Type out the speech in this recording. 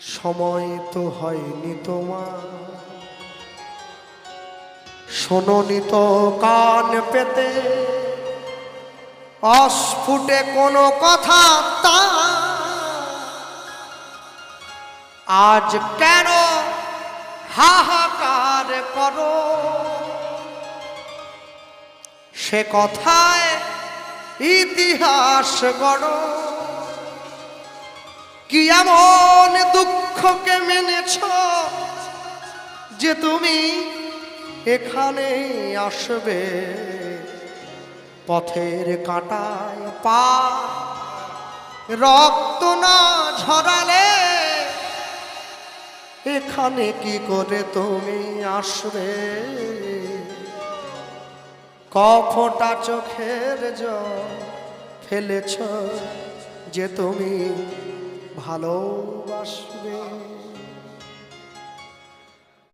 সময় তো হয়নি তোমার, শোনোনি তো কান পেতে অস্ফুটে কোনো কথা। তা আজ কেন হাহাকার করো, সে কথায় ইতিহাস গড়ো। কি এমন দুঃখকে মেনেছ যে তুমি এখানে আসবে, পথের কাঁটায় পা রক্ত না ঝরালে এখানে কি করে তুমি আসবে। কফোঁটা চোখের জল ফেলেছ যে তুমি ভালোবাসবে।